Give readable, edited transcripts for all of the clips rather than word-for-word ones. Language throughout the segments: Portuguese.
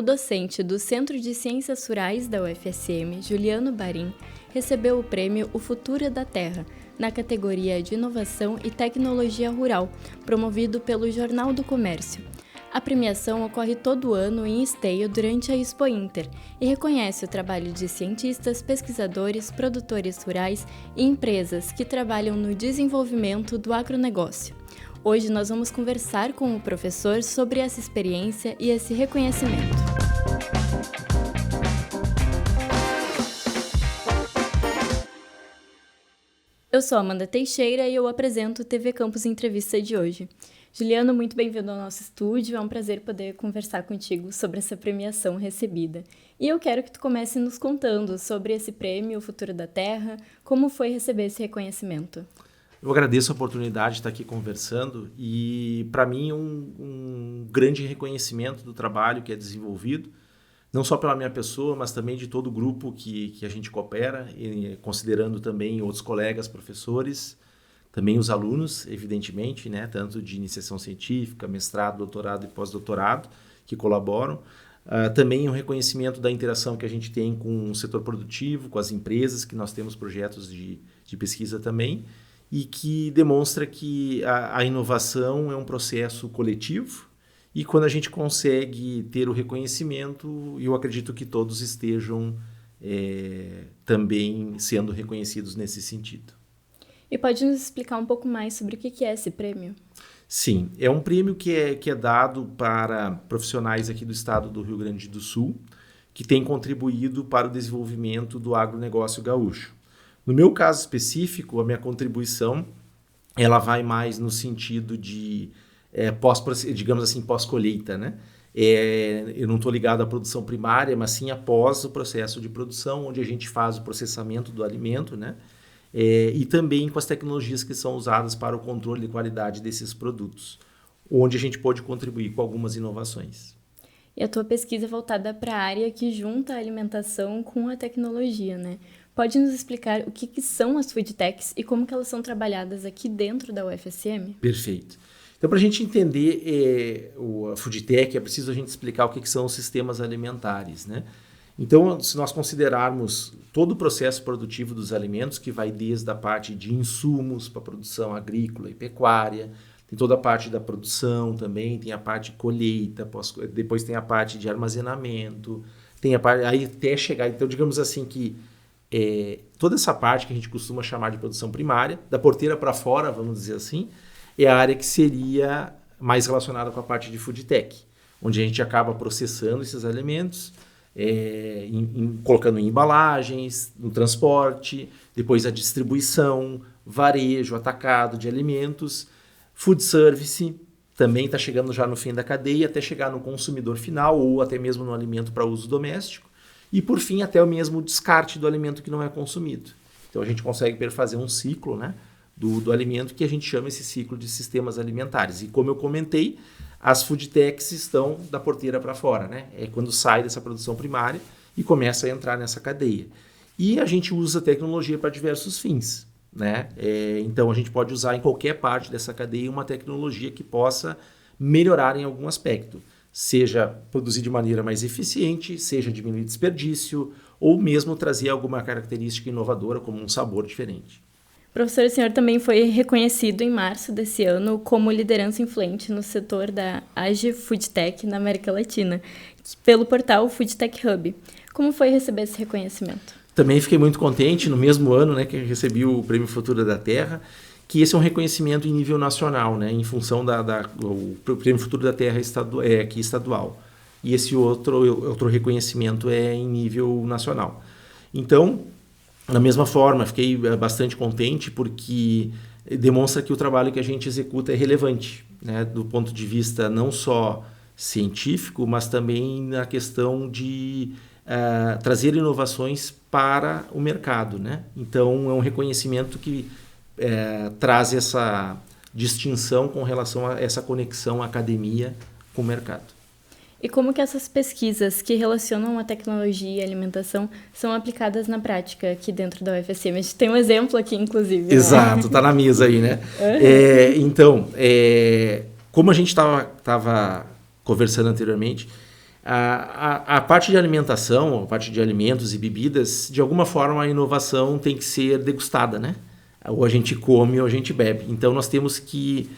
O docente do Centro de Ciências Rurais da UFSM, Juliano Barim, recebeu o prêmio O Futuro da Terra, na categoria de Inovação e Tecnologia Rural, promovido pelo Jornal do Comércio. A premiação ocorre todo ano em Esteio durante a Expo Inter e reconhece o trabalho de cientistas, pesquisadores, produtores rurais e empresas que trabalham no desenvolvimento do agronegócio. Hoje nós vamos conversar com o professor sobre essa experiência e esse reconhecimento. Eu sou Amanda Teixeira e eu apresento o TV Campus Entrevista de hoje. Juliano, muito bem-vindo ao nosso estúdio, é um prazer poder conversar contigo sobre essa premiação recebida. E eu quero que tu comece nos contando sobre esse prêmio, O Futuro da Terra, como foi receber esse reconhecimento. Eu agradeço a oportunidade de estar aqui conversando e, para mim, um grande reconhecimento do trabalho que é desenvolvido, não só pela minha pessoa, mas também de todo o grupo que a gente coopera, e considerando também outros colegas, professores, também os alunos, evidentemente, né, tanto de iniciação científica, mestrado, doutorado e pós-doutorado, que colaboram. Também o reconhecimento da interação que a gente tem com o setor produtivo, com as empresas, que nós temos projetos de pesquisa também, e que demonstra que a inovação é um processo coletivo, e quando a gente consegue ter o reconhecimento, eu acredito que todos estejam também sendo reconhecidos nesse sentido. E pode nos explicar um pouco mais sobre o que é esse prêmio? Sim, é um prêmio que é dado para profissionais aqui do estado do Rio Grande do Sul, que têm contribuído para o desenvolvimento do agronegócio gaúcho. No meu caso específico, a minha contribuição ela vai mais no sentido de digamos assim, pós-colheita, né? Eu não estou ligado à produção primária, mas sim após o processo de produção, onde a gente faz o processamento do alimento, né? E também com as tecnologias que são usadas para o controle de qualidade desses produtos, onde a gente pode contribuir com algumas inovações. E a tua pesquisa é voltada para a área que junta a alimentação com a tecnologia, né? Pode nos explicar o que são as food techs e como que elas são trabalhadas aqui dentro da UFSM? Perfeito. Então, para a gente entender a food tech, é preciso a gente explicar o que são os sistemas alimentares, né? Então, se nós considerarmos todo o processo produtivo dos alimentos, que vai desde a parte de insumos para a produção agrícola e pecuária, tem toda a parte da produção também, tem a parte de colheita, depois tem a parte de armazenamento, tem a parte aí até chegar, então digamos assim que toda essa parte que a gente costuma chamar de produção primária, da porteira para fora, vamos dizer assim, é a área que seria mais relacionada com a parte de food tech, onde a gente acaba processando esses alimentos, colocando em embalagens, no transporte, depois a distribuição, varejo, atacado de alimentos, food service, também está chegando já no fim da cadeia, até chegar no consumidor final ou até mesmo no alimento para uso doméstico, e por fim até o mesmo descarte do alimento que não é consumido. Então a gente consegue perfazer um ciclo, né, do alimento que a gente chama esse ciclo de sistemas alimentares. E como eu comentei, as food techs estão da porteira para fora, né? É quando sai dessa produção primária e começa a entrar nessa cadeia. E a gente usa tecnologia para diversos fins, né? Então a gente pode usar em qualquer parte dessa cadeia uma tecnologia que possa melhorar em algum aspecto, seja produzir de maneira mais eficiente, seja diminuir desperdício ou mesmo trazer alguma característica inovadora como um sabor diferente. Professor, o senhor também foi reconhecido em março desse ano como liderança influente no setor da Age Food Tech na América Latina, pelo portal Food Tech Hub. Como foi receber esse reconhecimento? Também fiquei muito contente no mesmo ano, né, que eu recebi o Prêmio Futuro da Terra, que esse é um reconhecimento em nível nacional, né, em função o Prêmio Futuro da Terra aqui estadual. E esse outro reconhecimento é em nível nacional. Então, da mesma forma, fiquei bastante contente porque demonstra que o trabalho que a gente executa é relevante, né, do ponto de vista não só científico, mas também na questão de trazer inovações para o mercado, né? Então, é um reconhecimento que traz essa distinção com relação a essa conexão academia com o mercado. E como que essas pesquisas que relacionam a tecnologia e a alimentação são aplicadas na prática aqui dentro da UFSM? A gente tem um exemplo aqui, inclusive. Exato, está na mesa aí, né? Então, como a gente estava conversando anteriormente, A parte de alimentação, a parte de alimentos e bebidas, de alguma forma a inovação tem que ser degustada, né? Ou a gente come ou a gente bebe. Então nós temos que,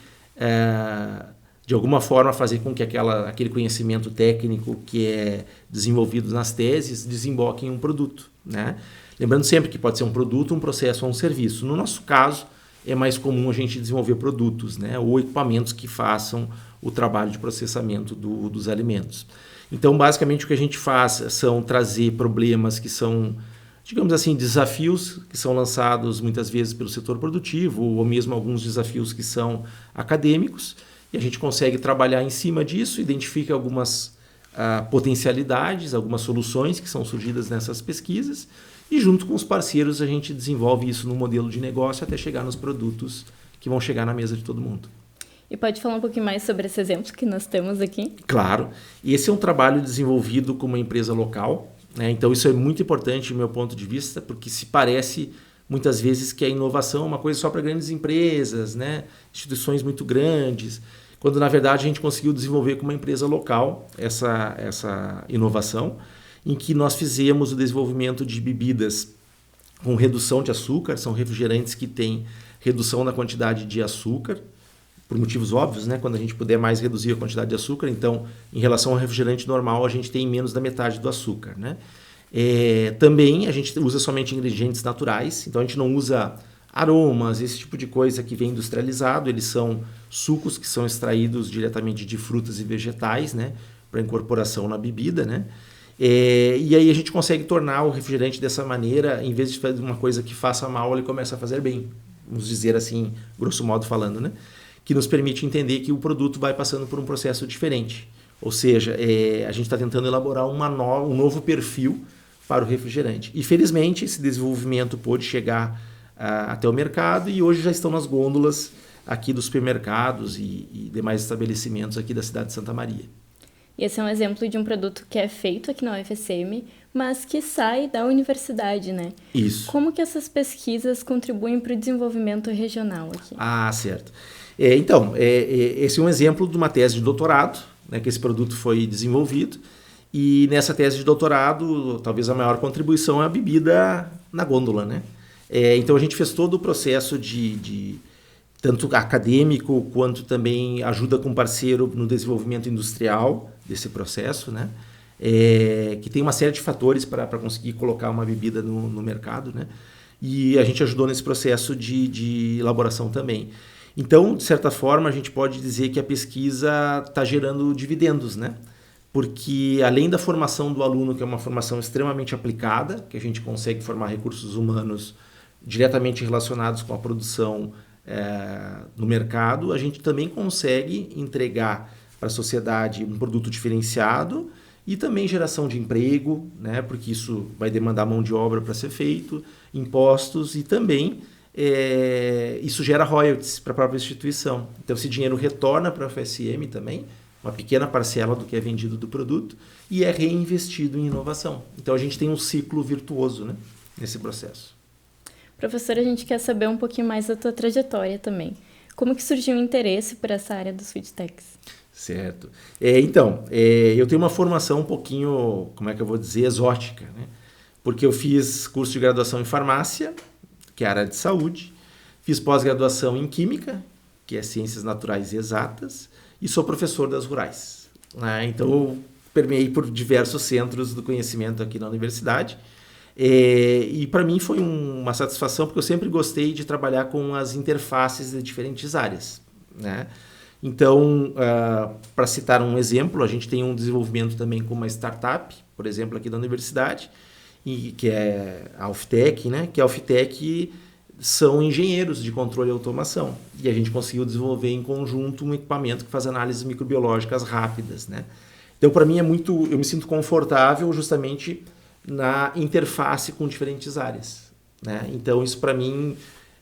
de alguma forma, fazer com que aquele conhecimento técnico que é desenvolvido nas teses desemboque em um produto, né? Lembrando sempre que pode ser um produto, um processo ou um serviço. No nosso caso, é mais comum a gente desenvolver produtos, né? Ou equipamentos que façam o trabalho de processamento dos alimentos. Então, basicamente, o que a gente faz são trazer problemas que são, digamos assim, desafios que são lançados muitas vezes pelo setor produtivo ou mesmo alguns desafios que são acadêmicos e a gente consegue trabalhar em cima disso, identifica algumas potencialidades, algumas soluções que são surgidas nessas pesquisas e junto com os parceiros a gente desenvolve isso no modelo de negócio até chegar nos produtos que vão chegar na mesa de todo mundo. E pode falar um pouquinho mais sobre esse exemplo que nós temos aqui? Claro. E esse é um trabalho desenvolvido com uma empresa local, né? Então isso é muito importante do meu ponto de vista, porque se parece muitas vezes que a inovação é uma coisa só para grandes empresas, né? Instituições muito grandes, quando na verdade a gente conseguiu desenvolver com uma empresa local essa inovação, em que nós fizemos o desenvolvimento de bebidas com redução de açúcar, são refrigerantes que têm redução na quantidade de açúcar, por motivos óbvios, né? Quando a gente puder mais reduzir a quantidade de açúcar, então, em relação ao refrigerante normal, a gente tem menos da metade do açúcar, né? Também a gente usa somente ingredientes naturais, então a gente não usa aromas, esse tipo de coisa que vem industrializado, eles são sucos que são extraídos diretamente de frutas e vegetais, né? Para incorporação na bebida, né? E aí a gente consegue tornar o refrigerante dessa maneira, em vez de fazer uma coisa que faça mal, ele começa a fazer bem, vamos dizer assim, grosso modo falando, né? Que nos permite entender que o produto vai passando por um processo diferente. Ou seja, a gente está tentando elaborar um novo perfil para o refrigerante. E, felizmente, esse desenvolvimento pôde chegar até o mercado e hoje já estão nas gôndolas aqui dos supermercados e demais estabelecimentos aqui da cidade de Santa Maria. E esse é um exemplo de um produto que é feito aqui na UFSM, mas que sai da universidade, né? Isso. Como que essas pesquisas contribuem para o desenvolvimento regional aqui? Ah, certo. Esse é um exemplo de uma tese de doutorado, né, que esse produto foi desenvolvido. E nessa tese de doutorado, talvez a maior contribuição é a bebida na gôndola, né? Então a gente fez todo o processo de tanto acadêmico quanto também ajuda com parceiro no desenvolvimento industrial desse processo, né? Que tem uma série de fatores para conseguir colocar uma bebida no mercado, né? E a gente ajudou nesse processo de elaboração também. Então, de certa forma, a gente pode dizer que a pesquisa está gerando dividendos, né? Porque além da formação do aluno, que é uma formação extremamente aplicada, que a gente consegue formar recursos humanos diretamente relacionados com a produção no mercado, a gente também consegue entregar para a sociedade um produto diferenciado e também geração de emprego, né? Porque isso vai demandar mão de obra para ser feito, impostos e também isso gera royalties para a própria instituição. Então esse dinheiro retorna para a UFSM também, uma pequena parcela do que é vendido do produto, e é reinvestido em inovação. Então a gente tem um ciclo virtuoso, né, nesse processo. Professor, a gente quer saber um pouquinho mais da tua trajetória também. Como que surgiu o interesse por essa área dos food techs? Certo. Eu tenho uma formação um pouquinho, como é que eu vou dizer, exótica, né? Porque eu fiz curso de graduação em farmácia, que é a área de saúde, fiz pós-graduação em química, que é ciências naturais e exatas, e sou professor das rurais, né? Então eu permeei por diversos centros do conhecimento aqui na universidade, e para mim foi uma satisfação, porque eu sempre gostei de trabalhar com as interfaces de diferentes áreas, né? Então, para citar um exemplo, a gente tem um desenvolvimento também com uma startup, por exemplo, aqui da universidade, que é a Auftec, né? Que a Auftec são engenheiros de controle e automação. E a gente conseguiu desenvolver em conjunto um equipamento que faz análises microbiológicas rápidas, né? Então, para mim, eu me sinto confortável justamente na interface com diferentes áreas, né? Então, isso para mim,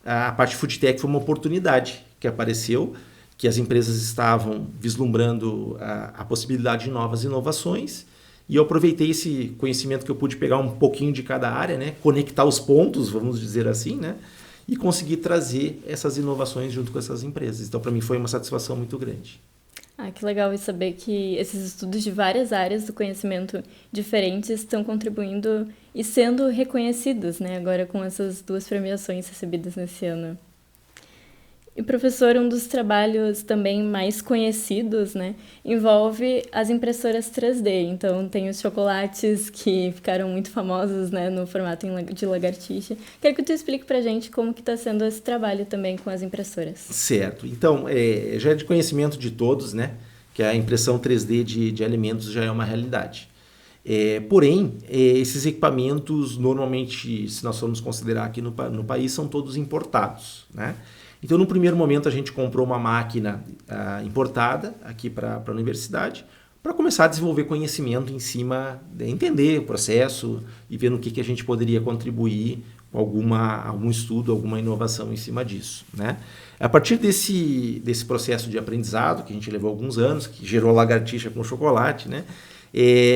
a parte Food Tech foi uma oportunidade que apareceu, que as empresas estavam vislumbrando a possibilidade de novas inovações, e eu aproveitei esse conhecimento que eu pude pegar um pouquinho de cada área, né? Conectar os pontos, vamos dizer assim, né? E conseguir trazer essas inovações junto com essas empresas. Então, para mim, foi uma satisfação muito grande. Ah, que legal saber que esses estudos de várias áreas do conhecimento diferentes estão contribuindo e sendo reconhecidos, né? Agora com essas 2 premiações recebidas nesse ano. E, professor, um dos trabalhos também mais conhecidos, né, envolve as impressoras 3D. Então, tem os chocolates que ficaram muito famosos, né, no formato de lagartixa. Quero que tu explique pra gente como que está sendo esse trabalho também com as impressoras. Certo. Então, já é de conhecimento de todos, né, que a impressão 3D de alimentos já é uma realidade. Porém, esses equipamentos, normalmente, se nós formos considerar aqui no país, são todos importados, né? Então, no primeiro momento, a gente comprou uma máquina importada aqui para a universidade para começar a desenvolver conhecimento em cima, entender o processo e ver no que a gente poderia contribuir com algum estudo, alguma inovação em cima disso, né? A partir desse processo de aprendizado, que a gente levou alguns anos, que gerou lagartixa com chocolate, né?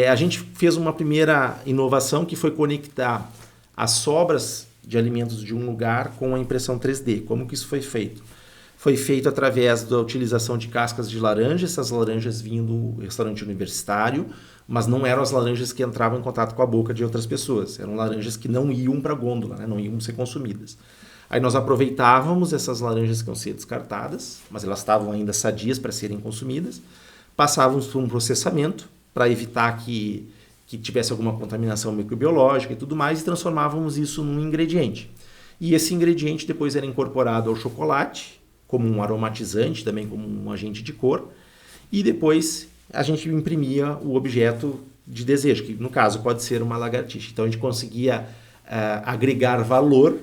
A gente fez uma primeira inovação que foi conectar as sobras de alimentos de um lugar com a impressão 3D. Como que isso foi feito? Foi feito através da utilização de cascas de laranja. Essas laranjas vinham do restaurante universitário, mas não eram as laranjas que entravam em contato com a boca de outras pessoas. Eram laranjas que não iam para a gôndola, né? Não iam ser consumidas. Aí nós aproveitávamos essas laranjas que iam ser descartadas, mas elas estavam ainda sadias para serem consumidas, passávamos por um processamento para evitar que tivesse alguma contaminação microbiológica e tudo mais, e transformávamos isso num ingrediente. E esse ingrediente depois era incorporado ao chocolate, como um aromatizante, também como um agente de cor, e depois a gente imprimia o objeto de desejo, que no caso pode ser uma lagartixa. Então a gente conseguia agregar valor,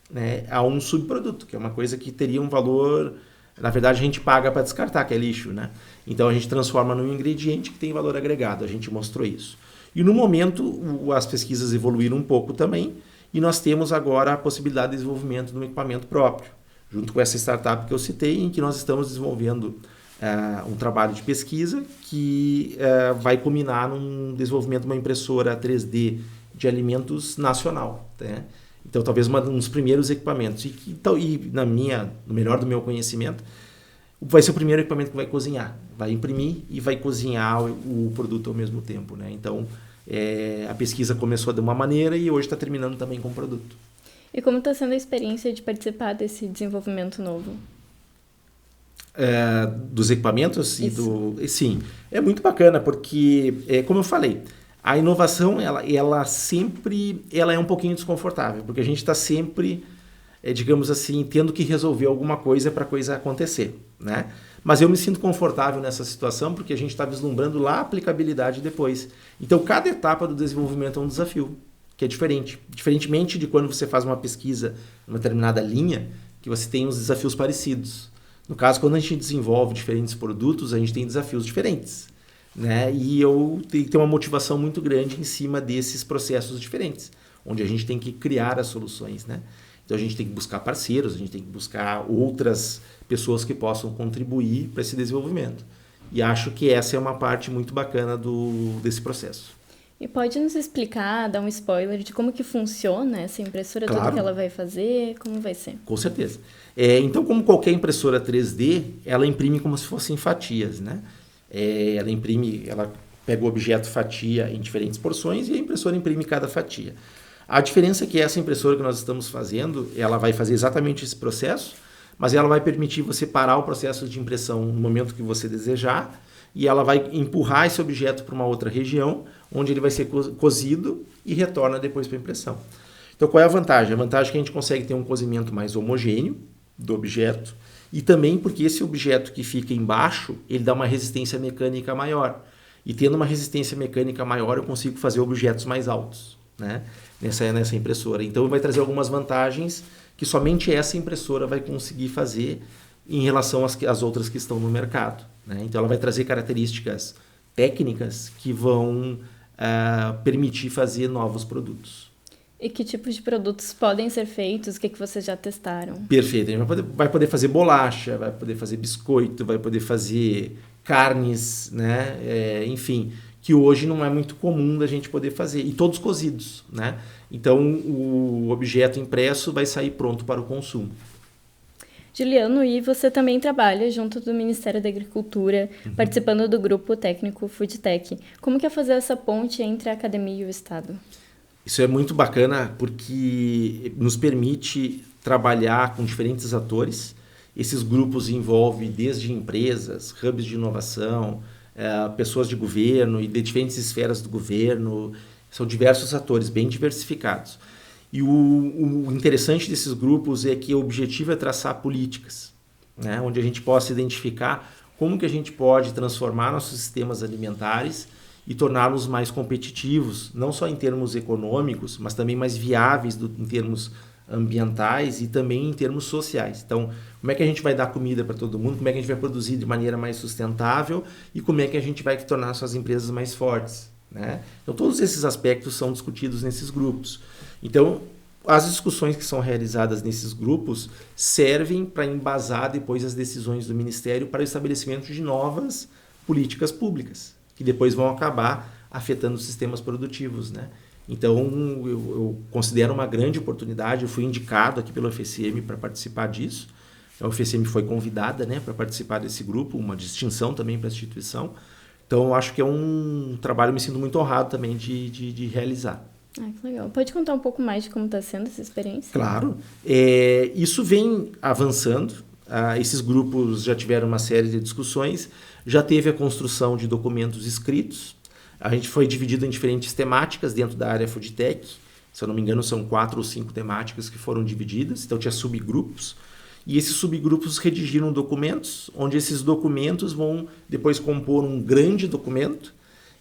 né, a um subproduto, que é uma coisa que teria um valor... Na verdade, a gente paga para descartar, que é lixo, né? Então a gente transforma num ingrediente que tem valor agregado. A gente mostrou isso. E no momento, as pesquisas evoluíram um pouco também, e nós temos agora a possibilidade de desenvolvimento de um equipamento próprio, junto com essa startup que eu citei, em que nós estamos desenvolvendo um trabalho de pesquisa que vai culminar num desenvolvimento de uma impressora 3D de alimentos nacional, né? Então, talvez um dos primeiros equipamentos. E no melhor do meu conhecimento, vai ser o primeiro equipamento que vai cozinhar. Vai imprimir e vai cozinhar o produto ao mesmo tempo, né? Então, a pesquisa começou de uma maneira e hoje está terminando também com o produto. E como está sendo a experiência de participar desse desenvolvimento novo? Dos equipamentos? Sim, é muito bacana porque, como eu falei, a inovação ela sempre é um pouquinho desconfortável, porque a gente está sempre, digamos assim, tendo que resolver alguma coisa para a coisa acontecer, né? Mas eu me sinto confortável nessa situação porque a gente está vislumbrando lá a aplicabilidade depois. Então, cada etapa do desenvolvimento é um desafio, que é diferente. Diferentemente de quando você faz uma pesquisa numa determinada linha, que você tem uns desafios parecidos. No caso, quando a gente desenvolve diferentes produtos, a gente tem desafios diferentes, né? E eu tenho que ter uma motivação muito grande em cima desses processos diferentes, onde a gente tem que criar as soluções, né? Então a gente tem que buscar parceiros, a gente tem que buscar outras pessoas que possam contribuir para esse desenvolvimento. E acho que essa é uma parte muito bacana desse processo. E pode nos explicar, dar um spoiler de como que funciona essa impressora, Claro. Tudo que ela vai fazer, como vai ser? Com certeza. Então, como qualquer impressora 3D, ela imprime como se fossem fatias, né? Ela pega o objeto fatia em diferentes porções e a impressora imprime cada fatia. A diferença é que essa impressora que nós estamos fazendo, ela vai fazer exatamente esse processo, mas ela vai permitir você parar o processo de impressão no momento que você desejar e ela vai empurrar esse objeto para uma outra região, onde ele vai ser cozido e retorna depois para a impressão. Então, qual é a vantagem? A vantagem é que a gente consegue ter um cozimento mais homogêneo do objeto e também porque esse objeto que fica embaixo, ele dá uma resistência mecânica maior. E tendo uma resistência mecânica maior, eu consigo fazer objetos mais altos, né? Nessa impressora. Então, vai trazer algumas vantagens que somente essa impressora vai conseguir fazer em relação às outras que estão no mercado, né? Então, ela vai trazer características técnicas que vão permitir fazer novos produtos. E que tipos de produtos podem ser feitos? O que vocês já testaram? Perfeito. A gente vai poder fazer bolacha, vai poder fazer biscoito, vai poder fazer carnes, né? Enfim, que hoje não é muito comum da gente poder fazer. E todos cozidos, né? Então, o objeto impresso vai sair pronto para o consumo. Juliano, e você também trabalha junto do Ministério da Agricultura, participando do grupo técnico FoodTech. Como que é fazer essa ponte entre a academia e o Estado? Isso é muito bacana porque nos permite trabalhar com diferentes atores. Esses grupos envolvem desde empresas, hubs de inovação, pessoas de governo e de diferentes esferas do governo. São diversos atores bem diversificados. E o interessante desses grupos é que o objetivo é traçar políticas, né, onde a gente possa identificar como que a gente pode transformar nossos sistemas alimentares e torná-los mais competitivos, não só em termos econômicos, mas também mais viáveis em termos ambientais e também em termos sociais. Então, como é que a gente vai dar comida para todo mundo, como é que a gente vai produzir de maneira mais sustentável e como é que a gente vai tornar suas empresas mais fortes, né? Então, todos esses aspectos são discutidos nesses grupos. Então, as discussões que são realizadas nesses grupos servem para embasar depois as decisões do Ministério para o estabelecimento de novas políticas públicas, que depois vão acabar afetando os sistemas produtivos, né? Então, eu considero uma grande oportunidade. Eu fui indicado aqui pelo FSM para participar disso. A UFSM foi convidada, né, para participar desse grupo, uma distinção também para a instituição. Então, eu acho que é um trabalho, me sinto muito honrado também de realizar. Ah, que legal. Pode contar um pouco mais de como está sendo essa experiência? Claro. Isso vem avançando. Esses grupos já tiveram uma série de discussões. Já teve a construção de documentos escritos. A gente foi dividido em diferentes temáticas dentro da área FoodTech. Se eu não me engano, são 4 ou 5 temáticas que foram divididas. Então, tinha subgrupos. E esses subgrupos redigiram documentos, onde esses documentos vão depois compor um grande documento.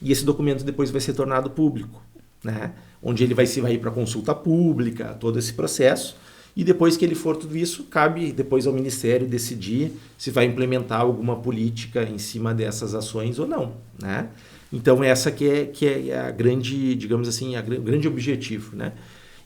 E esse documento depois vai ser tornado público, né? Onde ele vai ir para consulta pública, todo esse processo. E depois que ele for tudo isso, cabe depois ao Ministério decidir se vai implementar alguma política em cima dessas ações ou não, né? Então, essa que é a grande, digamos assim, o grande objetivo, né?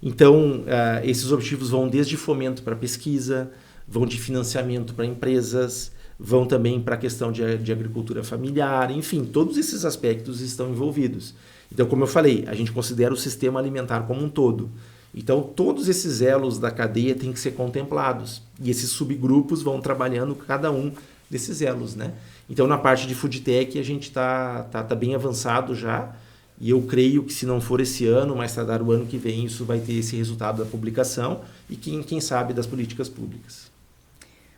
Então, esses objetivos vão desde fomento para pesquisa, vão de financiamento para empresas, vão também para a questão de agricultura familiar, enfim, todos esses aspectos estão envolvidos. Então, como eu falei, a gente considera o sistema alimentar como um todo. Então, todos esses elos da cadeia têm que ser contemplados. E esses subgrupos vão trabalhando cada um desses elos, né? Então, na parte de FoodTech, a gente tá bem avançado já. E eu creio que se não for esse ano, mais tardar o ano que vem, isso vai ter esse resultado da publicação e quem sabe das políticas públicas.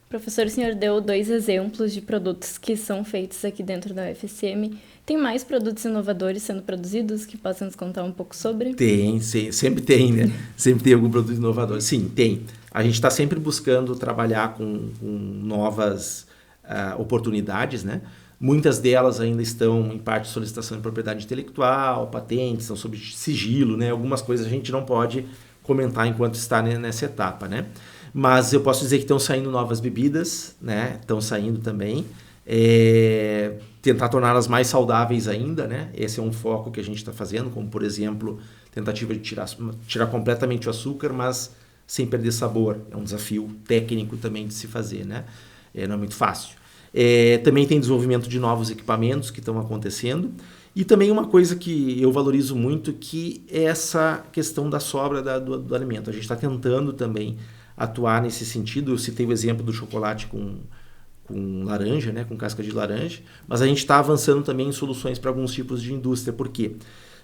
Professor, o senhor deu 2 exemplos de produtos que são feitos aqui dentro da UFSM. Tem mais produtos inovadores sendo produzidos que possam nos contar um pouco sobre? Tem, sempre tem, né? Sempre tem algum produto inovador. Sim, tem. A gente está sempre buscando trabalhar com novas oportunidades, né? Muitas delas ainda estão em parte de solicitação de propriedade intelectual, patentes, estão sob sigilo, né? Algumas coisas a gente não pode comentar enquanto está nessa etapa, né? Mas eu posso dizer que estão saindo novas bebidas, né? Estão saindo também. Tentar torná-las mais saudáveis ainda, né? Esse é um foco que a gente está fazendo, como, por exemplo, tentativa de tirar completamente o açúcar, mas sem perder sabor. É um desafio técnico também de se fazer, né? Não é muito fácil. Também tem desenvolvimento de novos equipamentos que estão acontecendo. E também uma coisa que eu valorizo muito, que é essa questão da sobra do alimento. A gente está tentando também atuar nesse sentido. Eu citei o exemplo do chocolate com laranja, né, com casca de laranja, mas a gente está avançando também em soluções para alguns tipos de indústria. Por quê?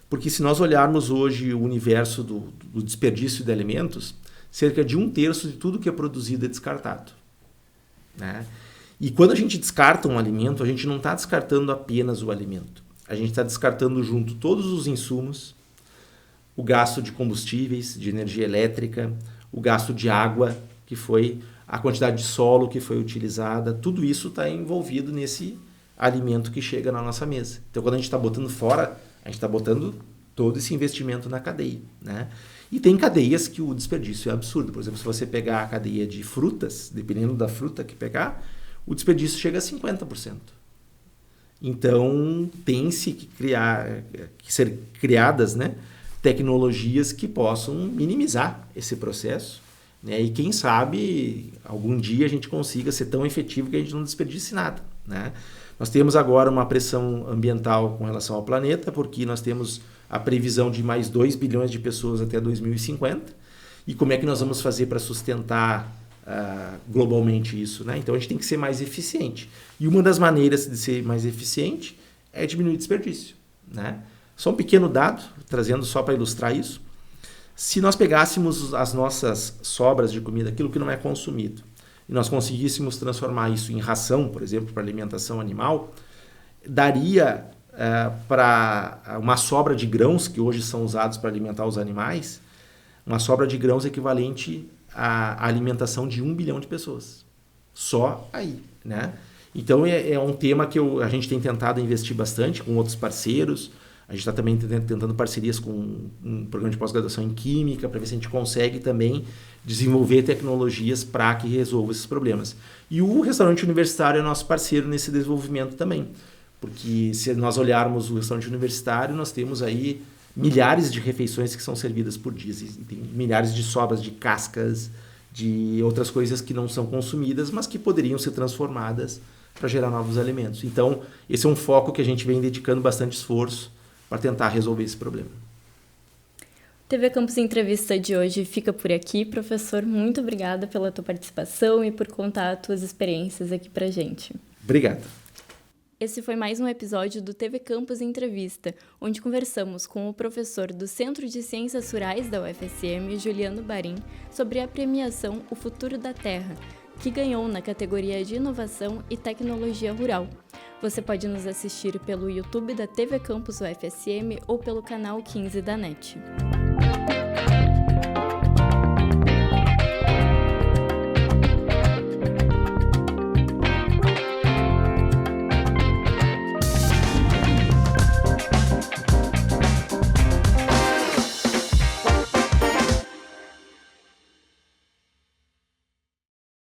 Porque se nós olharmos hoje o universo do desperdício de alimentos, cerca de 1/3 de tudo que é produzido é descartado, né? E quando a gente descarta um alimento, a gente não está descartando apenas o alimento. A gente está descartando junto todos os insumos, o gasto de combustíveis, de energia elétrica, o gasto de água, que foi a quantidade de solo que foi utilizada, tudo isso está envolvido nesse alimento que chega na nossa mesa. Então, quando a gente está botando fora, a gente está botando todo esse investimento na cadeia, né? E tem cadeias que o desperdício é absurdo. Por exemplo, se você pegar a cadeia de frutas, dependendo da fruta que pegar, o desperdício chega a 50%. Então, tem-se que ser criadas, né, tecnologias que possam minimizar esse processo, né? E quem sabe algum dia a gente consiga ser tão efetivo que a gente não desperdice nada, né? Nós temos agora uma pressão ambiental com relação ao planeta, porque nós temos a previsão de mais 2 bilhões de pessoas até 2050. E como é que nós vamos fazer para sustentar globalmente isso, né? Então a gente tem que ser mais eficiente. E uma das maneiras de ser mais eficiente é diminuir o desperdício, né? Só um pequeno dado, trazendo só para ilustrar isso. Se nós pegássemos as nossas sobras de comida, aquilo que não é consumido, e nós conseguíssemos transformar isso em ração, por exemplo, para alimentação animal, daria para uma sobra de grãos que hoje são usados para alimentar os animais, uma sobra de grãos equivalente à alimentação de 1 bilhão de pessoas. Só aí, né? Então é um tema que a gente tem tentado investir bastante com outros parceiros. A gente está também tentando parcerias com um programa de pós-graduação em Química para ver se a gente consegue também desenvolver tecnologias para que resolva esses problemas. E o restaurante universitário é nosso parceiro nesse desenvolvimento também. Porque se nós olharmos o restaurante universitário, nós temos aí milhares de refeições que são servidas por dia. Tem milhares de sobras de cascas, de outras coisas que não são consumidas, mas que poderiam ser transformadas para gerar novos alimentos. Então, esse é um foco que a gente vem dedicando bastante esforço para tentar resolver esse problema. TV Campus Entrevista de hoje fica por aqui. Professor, muito obrigada pela tua participação e por contar as tuas experiências aqui para a gente. Obrigado. Esse foi mais um episódio do TV Campus Entrevista, onde conversamos com o professor do Centro de Ciências Rurais da UFSM, Juliano Barim, sobre a premiação O Futuro da Terra, que ganhou na categoria de Inovação e Tecnologia Rural. Você pode nos assistir pelo YouTube da TV Campus UFSM ou pelo canal 15 da NET.